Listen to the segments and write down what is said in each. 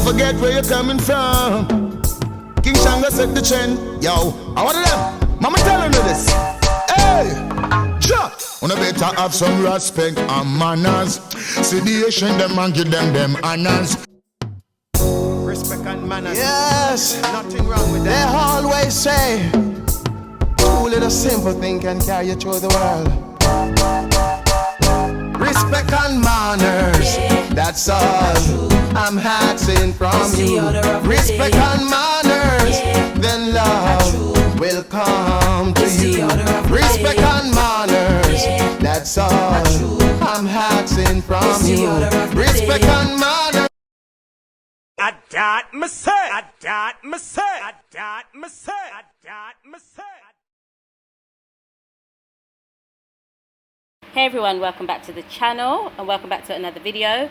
forget where you're coming from. King Shango set the trend. Yo, I want them. Mama telling you this. Hey, ja. Wanna better have some respect and manners. See the Asian them and give them honors. Respect and manners. Yes, Nothing wrong with they that. always say, too little simple thing can carry you through the world. Respect and manners, that's all I'm asking from you. Respect and manners, then love will come to you. Respect and manners, that's all I'm asking from you. Respect and manners. I got my say. I got my say. I got my say. I got my say. Hey everyone, welcome back to the channel and welcome back to another video.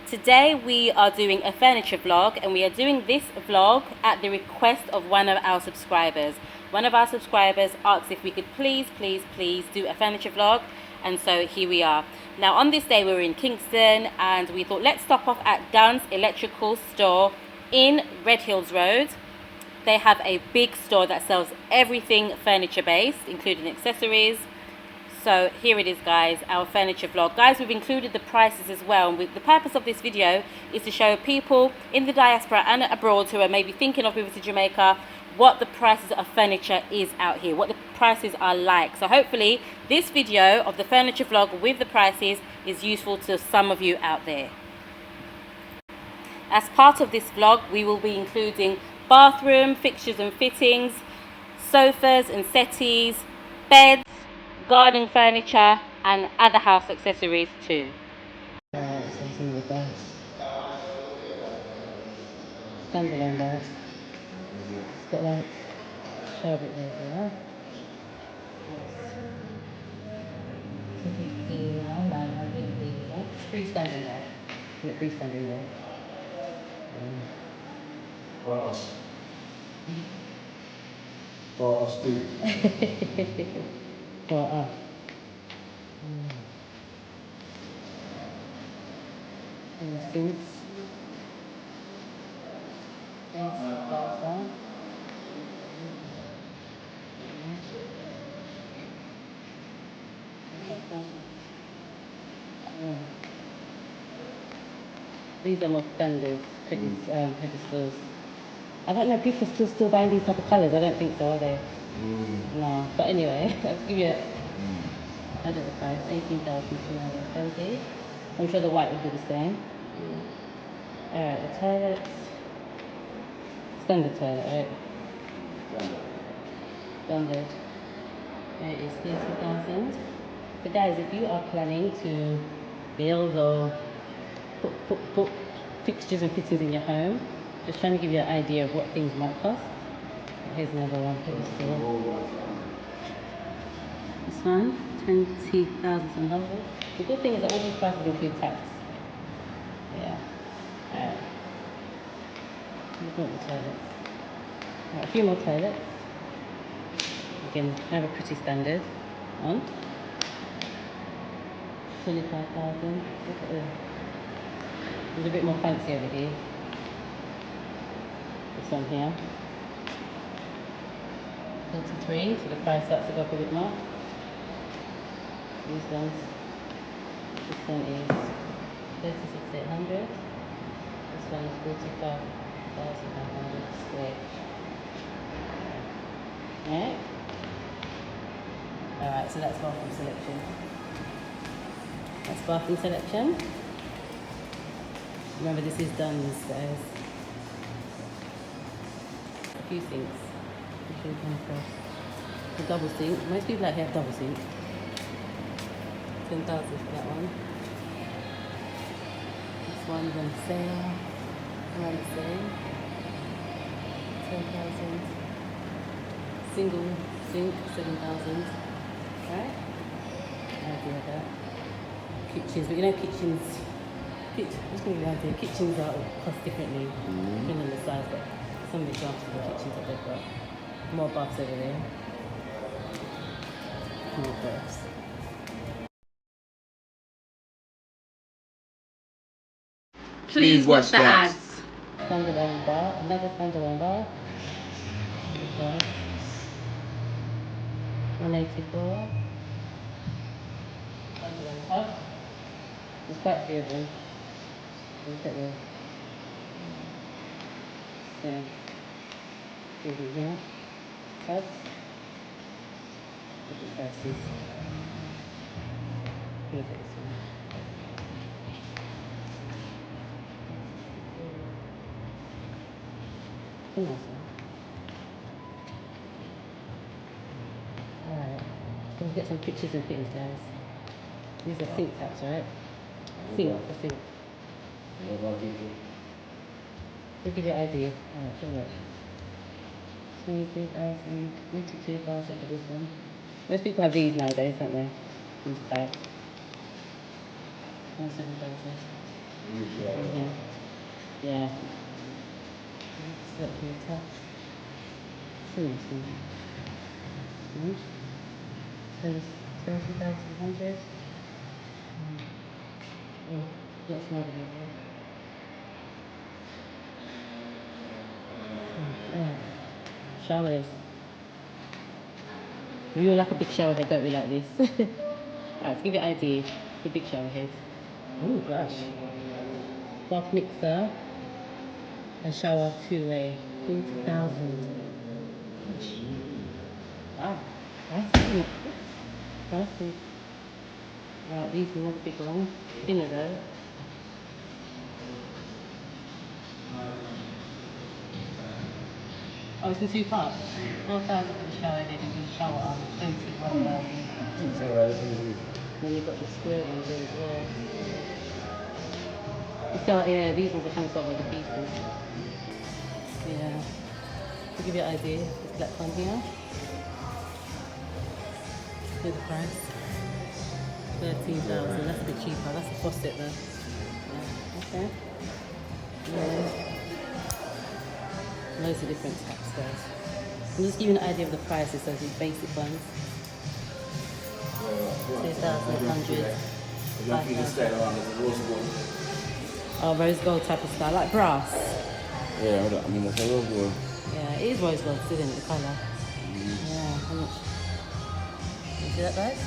Today we are doing a furniture vlog, and we are doing this vlog at the request of one of our subscribers. One of our subscribers asked if we could please do a furniture vlog, and so here we are. Now on this day we were in Kingston, and we thought let's stop off at Dunn's Electrical Store in Red Hills Road. They have a big store that sells everything furniture based, including accessories. So here it is guys, our furniture vlog. Guys, we've included the prices as well. And the purpose of this video is to show people in the diaspora and abroad who are maybe thinking of moving to Jamaica what the prices of furniture is out here, what the prices are like. So hopefully this video of the furniture vlog with the prices is useful to some of you out there. As part of this vlog, we will be including bathroom fixtures and fittings, sofas and settees, beds, garden furniture and other house accessories too. Alright, so some of the beds. Standalone beds. It's got like sherbet there as well. Freestanding there. Freestanding there. Wow. For us too. For us. And the sinks. These are more standard pedestals. I don't know if people still buying these type of colours. I don't think so, are they? No. But anyway, I'll give you I don't know the price, 18,270. I'm sure the white will do the same. Alright, the toilets. Standard toilet, right? Standard. It is 30,000. But guys, if you are planning to build or put fixtures and fittings in your home, just trying to give you an idea of what things might cost. Here's another one for the store. This one, 20,700. The good thing is that all these prices include tax. Yeah. Alright. Look at the toilets. Alright, a few more toilets. Again, have a pretty standard one. 25,000. Look at this. It's a bit more fancy over here. This one here. 33, so the price starts to go up a bit more. These ones. This one is 36,800. This one is 45,900 square. Alright? Alright, so that's bathroom selection. That's bathroom selection. Remember, this is Dunn's, guys. A few sinks. The double sink. Most people out here have double sink. 10,000 for that one. This one's on sale. Around the same. 10,000. Single sink, 7,000. Right? I do that. Kitchens, but you know kitchens. Kitchens are cost differently, depending on the size, but some of the examples of the kitchens that they've got. More baths over there. More baths. Please watch the ads. standalone bar, another standalone bar. Okay. 184. Standalone hub. There's quite a few of them. Look at this. So, over here. Hubs. Different prices. Look at this one. Nice one. Alright. We'll get some pictures and fittings, guys. These are sink taps, right? Sink for sink. We'll give you an idea. Alright, so look. 22 bars for this one. Most people have these nowadays, don't they? These types. 7,000. Yeah. Select your tap. Seriously. So it's 30,100. Oh, that's not good. Showers. We all like a big shower head, don't we, like this? Alright, to give you an idea, the big shower head. Oh gosh. Bath mixer. And shower two-way. 40,000. Wow. Pricey. Pricey. Right, these are another big one. Thinner though. Oh, it's in two parts. 4,000 for the shower head and the shower arm. 21,000. Then you've got the square ones there as well. So yeah, these ones are kind of sort of the pieces. Yeah. To give you an idea, this black one here. Here's the price. 13,000. That's a bit cheaper. That's a faucet though. Yeah. Okay. Yeah. Loads of different taps, guys. I'm just giving you an idea of the prices. So these basic ones. 2,100. 5,000. Oh, rose gold type of style, like brass. Yeah, I mean, that's a rose gold. Yeah, it is rose gold, isn't it? The colour. Yeah, how much? You see that, guys?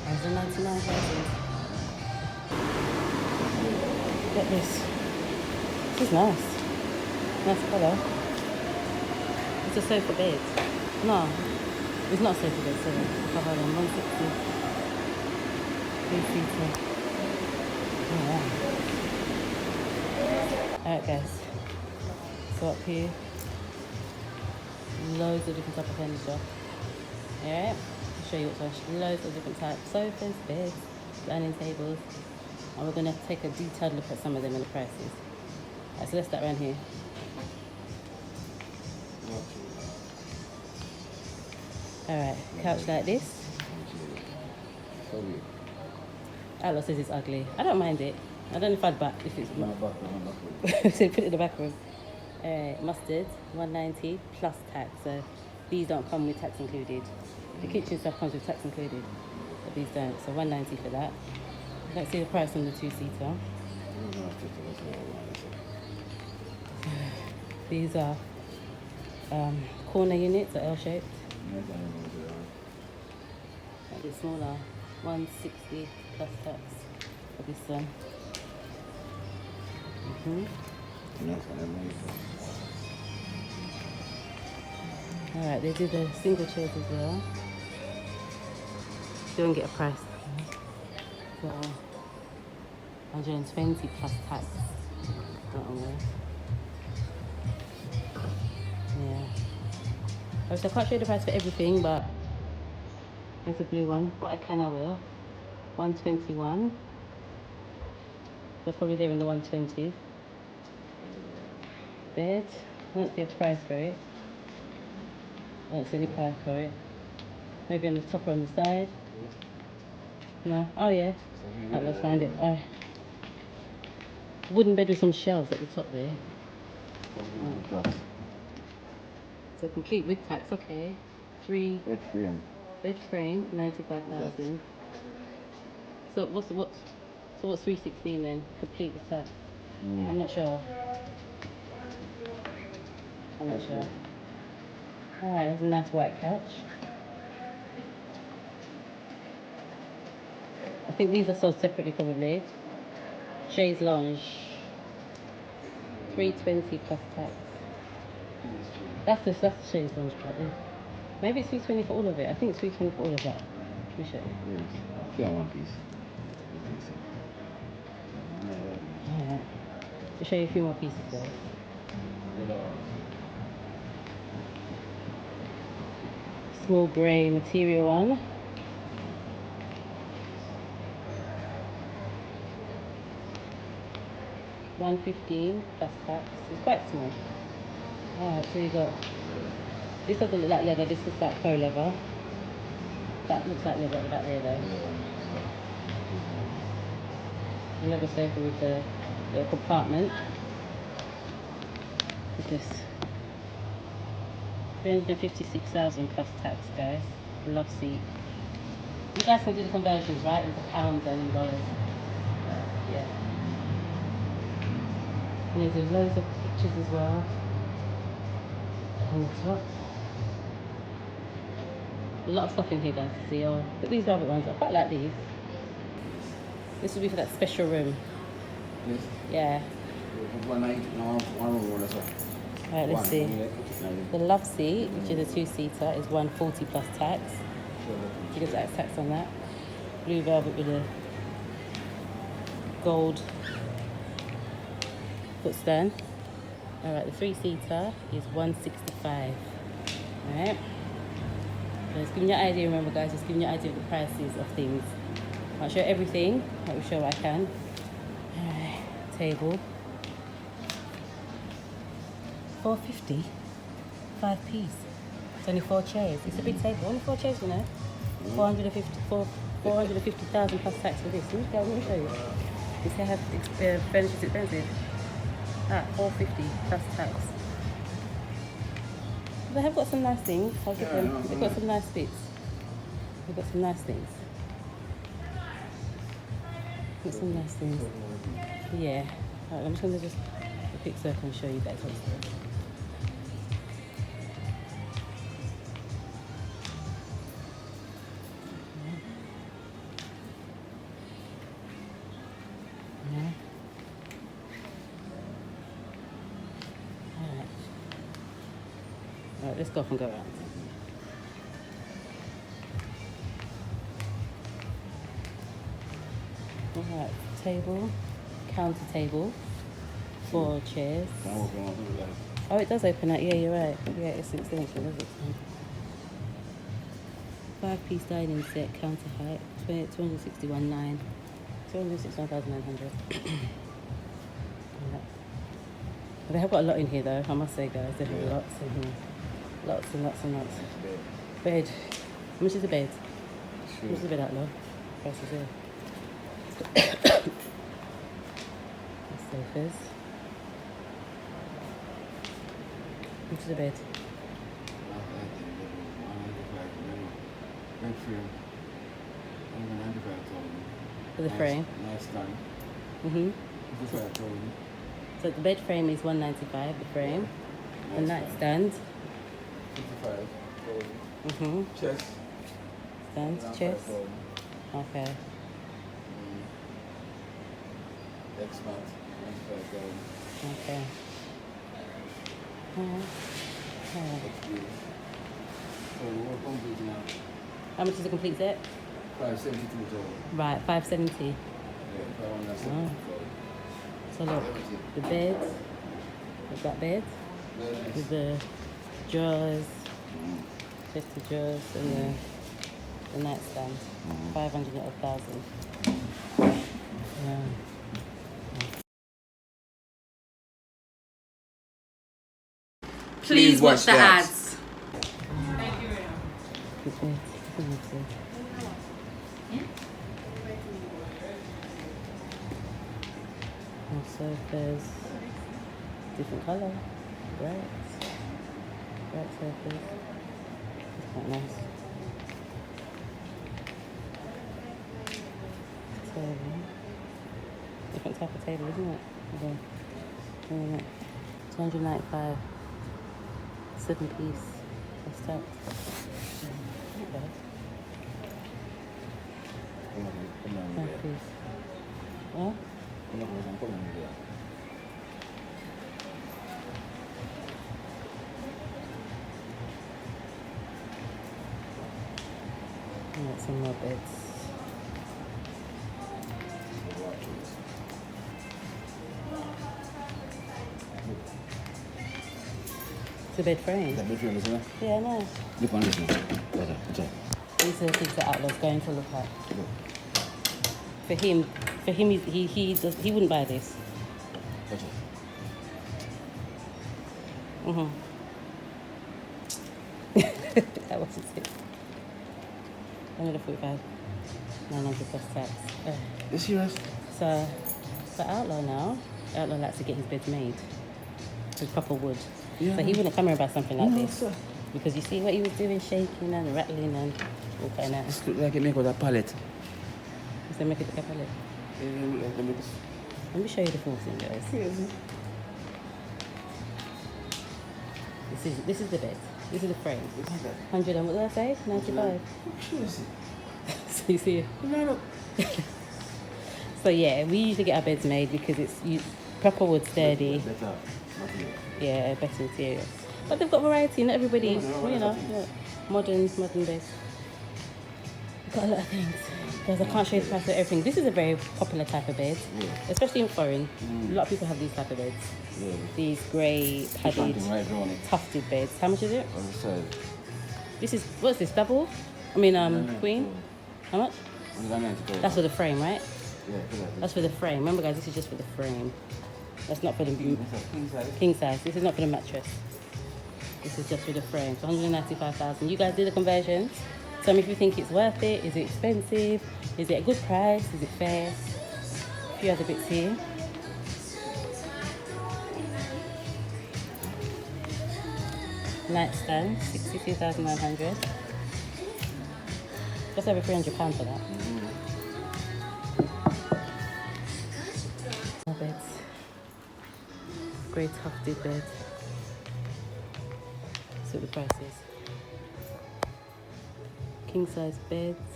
199,000. Look at this. This is nice. Nice colour. It's a sofa bed. No, it's not a sofa bed, sorry. Cover on 160. 3-seater. Oh, wow. Alright guys, so up here, loads of different type of furniture. Alright, I'll show you what's on. Loads of different types, sofas, beds, dining tables, and we're going to take a detailed look at some of them and the prices. Alright, so let's start around here. Alright, couch like this. Outlaw says it's ugly. I don't mind it. I don't know if I'd back if it's not. So put it in the back room. Mustard, 190 plus tax. So these don't come with tax included. The kitchen stuff comes with tax included, but these don't. So 190 for that. Let's see the price on the 2-seater. These are corner units, are L-shaped. A bit smaller, 160 plus tax for this one. Alright, they do the single chairs as well. Don't get a price. So 120 plus tax. That one there. Yeah. Obviously I can't show you the price for everything, but there's a blue one. What I will. 121. They're probably there in the 120s. Bed. I don't see a price for it. I don't see any price for it. Maybe on the top or on the side. No. Oh yeah. Right, let's find it. Oh. Wooden bed with some shelves at the top there. So complete with tax, okay. Bed frame, 95,000. So what's 316 then? Complete with tax. I'm not sure. I'm not sure. Alright, there's a nice white couch. I think these are sold separately probably. Chaise lounge. 320 plus tax. That's the chaise lounge part, yeah. Maybe it's 320 for all of it. I think it's 320 for all of that. Let me show you. Yes. Yeah, one piece. Alright. I'll show you a few more pieces though. Small grey material one. $115 plus tax. It's quite small. Alright, so you got this doesn't look like leather, this looks like faux leather. That looks like leather at that there though. The leather sofa with the little compartment. Look at this. 356,000 plus tax, guys. Love seat. You guys can do the conversions, right? Into pounds and dollars. Yeah. And there's loads of pictures as well. On the top. A lot of stuff in here, guys, to see. Oh, but these other ones, I quite like these. This will be for that special room. Yes. Yeah. One night, no, one room, that's all. Alright, let's see. The love seat, which is a 2-seater, is 140 plus tax. You get that tax on that. Blue velvet with a gold footstand. Alright, the 3-seater is 165. Alright. So it's giving you an idea, remember guys, it's giving you an idea of the prices of things. I'll show everything, I will show what I can. Alright, table. 450, 5 piece. It's only 4 chairs. It's a big table, only 4 chairs, you know. 450,000 plus tax for this. Let me show you. You see how furniture's expensive. 450 plus tax. They have got some nice things. I'll give them. They've got some nice bits. They've got some nice things. Got some nice things. Yeah. Alright, I'm just gonna just a quick circle and show you guys what's there. Alright, let's go off and go around. Alright, table, counter table, 4 chairs. Oh, it does open up, yeah, you're right. Yeah, it's an extension, does it? 5-piece dining set, counter height, 261,900. They have got a lot in here though, I must say guys, they have lots in here. Lots and lots and lots. Bed. How much is the bed? How much is the bed out low? Prices here. Sofas. How much is the bed? For the frame? Nice done. So the bed frame is 195, the frame. The nightstand. 55. Chest. Stand, chest. Okay. X-Mat. 95,000. Okay. Alright. So we're complete now. How much is the complete set? 572. Right, 570. Yeah, 570. So look, the bed, we've got bed with the drawers, chest of drawers, and the nightstand. 500,000. Yeah. Please watch the ads. Good bed. Good bed. Also, there's different colour, bright surface. It's quite nice. Table. Different type of table, isn't it? Okay. 295. 7-piece. What's that? Okay. 5-piece. Huh? Alright, some more beds. It's a bed frame. That bed frame, isn't it? Yeah, I know. Look on this one. That's it. These are the things that Outlaw's going to look at. For him, he wouldn't buy this. That's it. That was it. 145. 900 plus tax. You serious? So, for Outlaw now, Outlaw likes to get his beds made with proper wood. Yeah. So he wouldn't come here about something like No, this. sir. Because you see what he was doing, shaking and rattling and all kind of. This look like it make with a pallet. Does they make it look like a pallet? Let me show you the full thing, guys. This is the bed. This is the frame. 100 and what did I say? 95. So you see. So yeah, we usually get our beds made because it's proper wood, sturdy. Better material. Yeah, better material. But they've got variety. Not everybody, modern beds. We've got a lot of things. Guys, I can't show you the price of everything. This is a very popular type of bed, especially in foreign. A lot of people have these type of beds. Yeah. These grey padded, Right on it. tufted beds. How much is it? On the side. This is, what's this, double? I mean, queen? How much? 190. That's for the frame, right? Yeah, That's for the frame. Remember, guys, this is just for the frame. That's not for the king size. king size. This is not for the mattress. This is just for the frame. So 195,000. You guys do the conversions. Tell me if you think it's worth it. Is it expensive? Is it a good price? Is it fair? A few other bits here. Nightstand, 62,900. Just over £300 for that. More beds. Grey tufted bed. See what the price is. King size beds.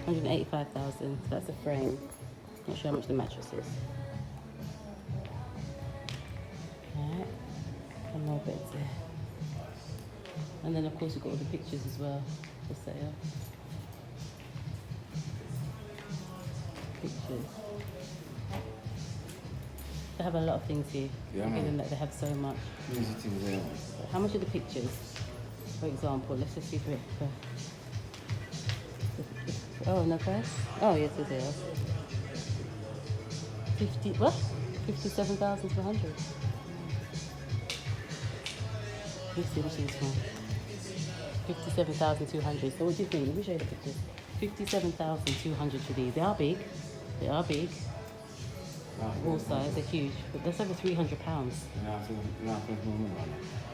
185,000. So that's a frame. Not sure how much the mattress is. Alright. And more beds there. And then of course we've got all the pictures as well for sale. Pictures. They have a lot of things here. Yeah, Given that they have so much. Easy things there. How much are the pictures? For example, let's just see if oh, no price? Oh, yes, it is. 50, what? 57,200. Let's see which is one. 57,200. So what do you think? Let me show you the pictures. 57,200 for these. They are big. They are big. All size, they're huge. But that's over £300. You're not spending no money on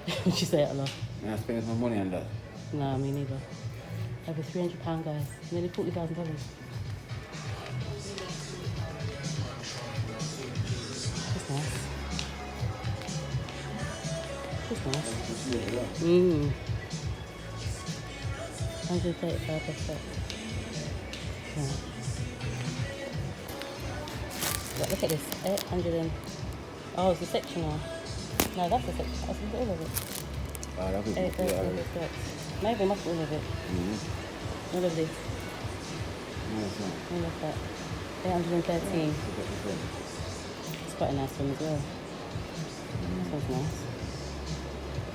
that. Would you say it a lot? You're not spending no money on that. No, me neither. Over £300, guys. Nearly $40,000. That's nice. That's nice. 135 percent. Yeah. But look at this. 800 and... Oh, it's a sectional. No, that's a section. That's all of it. Ah, that would be 836. Maybe not all of it. All of this. No, it's not. All of that. 813. It's quite a nice one as well. This one's nice.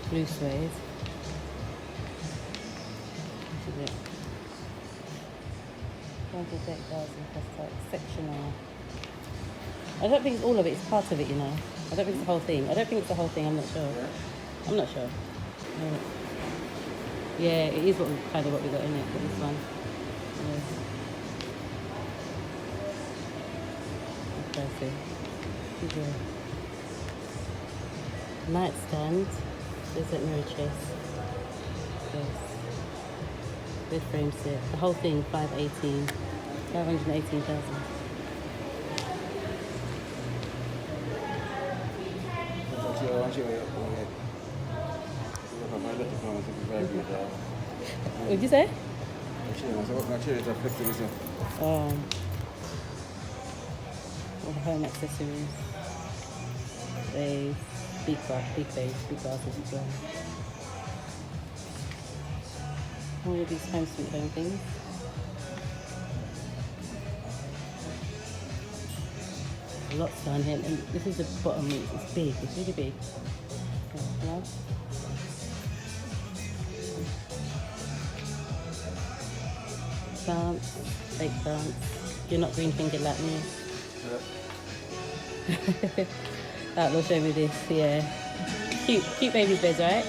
Blue suede. This is it. 108,000 plus tax. Sectional. I don't think it's all of it. It's part of it, you know. I don't think it's the whole thing. I don't think it's the whole thing. I'm not sure. I'm not sure. Yeah, it is kind of what we got in it for this one. Impressive. Nightstand. There's that mirror chest. Yes. Bed frame set. The whole thing, 518,000. did you say? My chair is reflective stuff. All the home accessories. They big glasses as well. All of these home sweet home things. Lots down here, and this is the bottom. It's big. It's really big. Yeah. Plants, fake plants. You're not green fingered like me. That will show me this. Yeah, cute baby beds, right?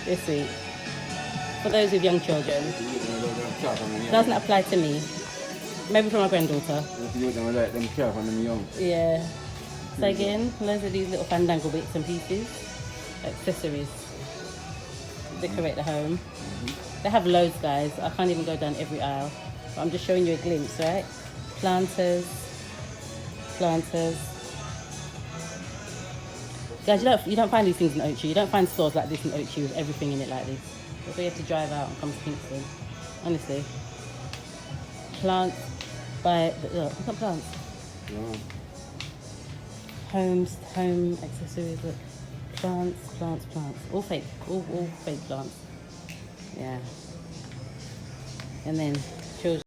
They're sweet. For those with young children, doesn't apply to me. Maybe for my granddaughter. Yeah. So again, loads of these little fandangle bits and pieces, accessories, decorate the home. They have loads, guys. I can't even go down every aisle. But I'm just showing you a glimpse, right? Planters. Guys, you don't find these things in Ochi. You don't find stores like this in Ochi with everything in it like this. That's why you have to drive out and come to Kingston. Honestly. Plants by look at plants. Yeah. Home accessories, look. Plants. All fake plants. Yeah. And then children.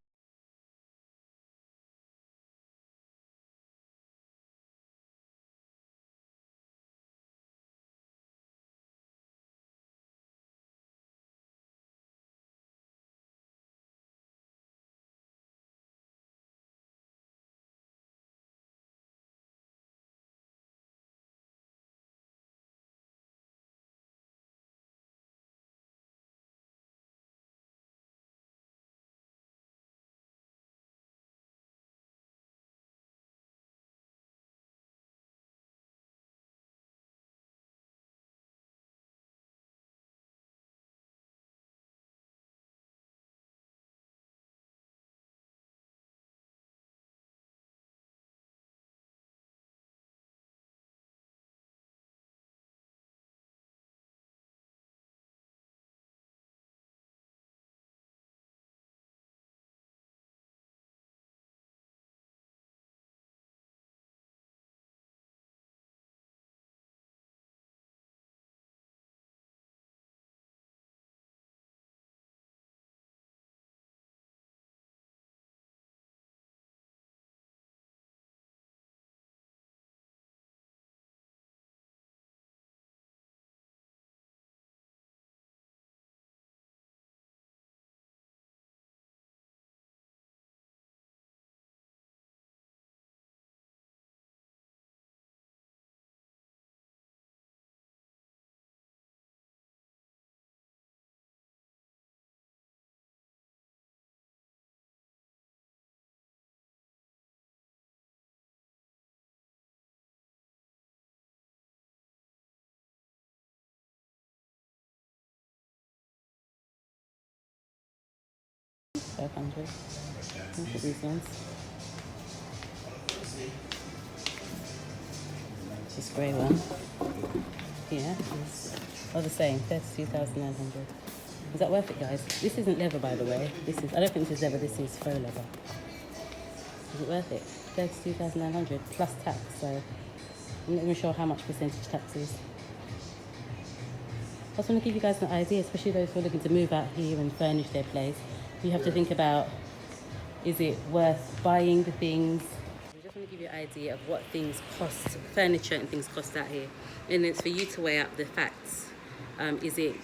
$500. Look at these ones. This grey one. Yeah, it's all the same. 32,900. Is that worth it, guys? This isn't leather, by the way. I don't think this is leather. This is faux leather. Is it worth it? 32,900 plus tax. So I'm not even sure how much percentage tax is. I just want to give you guys an idea, especially those who are looking to move out here and furnish their place. You have to think about, is it worth buying the things? I just want to give you an idea of what things cost, furniture and things cost out here. And it's for you to weigh up the facts. Is it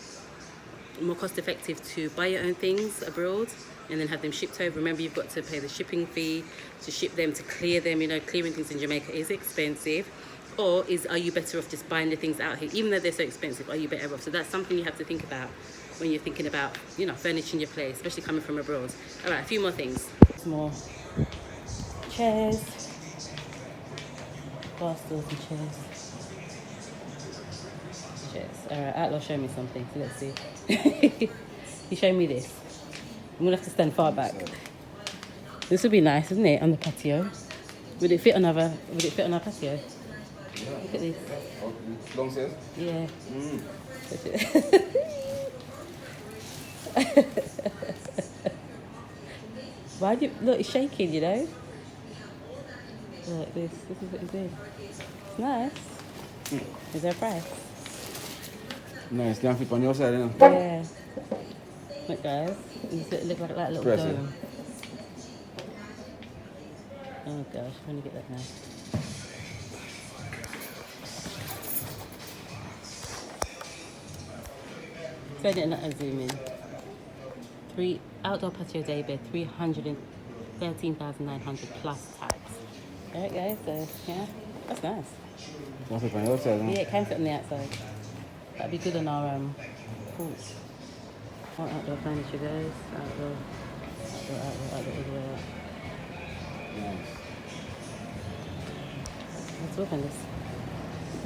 more cost effective to buy your own things abroad and then have them shipped over? Remember, you've got to pay the shipping fee to ship them, to clear them. You know, clearing things in Jamaica is expensive. Or are you better off just buying the things out here? Even though they're so expensive, are you better off? So that's something you have to think about when you're thinking about, you know, furnishing your place, especially coming from abroad. All right, a few more things. More chairs, bar stools and chairs. All right, Outlaw showed me something, so let's see. He showed me this. I'm gonna have to stand far back. This would be nice, isn't it, on the patio? Would it fit on our patio? Yeah. Look at this. Long stairs? Yeah. Why do you look? It's shaking, you know. Look, this is what it's in. It's nice. Is there a price? Nice, can flip on your side, you know? Yeah. Look, guys. It look like that little Press it. dome. Oh gosh, I'm gonna get that now. So I didn't zoom in. 3 outdoor patio day bed, 313,900 plus tax. Alright guys, so yeah, that's nice. Can flip on your side, you know? Yeah, it can fit on the outside. That'd be good on our porch. What outdoor furniture guys? Outdoor, all the way out. Nice. Let's open this.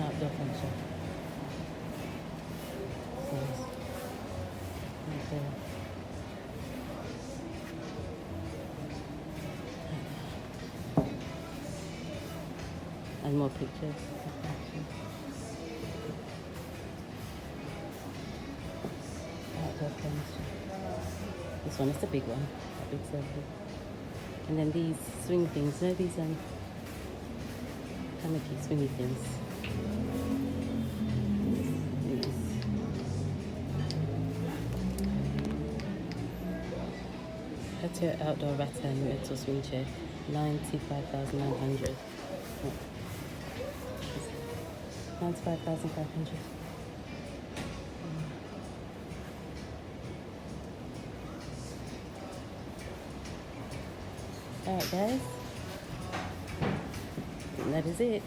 Outdoor furniture. Nice. Okay. And more pictures. Outdoor furniture. This one is the big one, that big circle. And then these swing things, you know these canopy swingy things. Patio outdoor rattan rental swing chair, 95,900. 95,500. Alright guys, and that is it.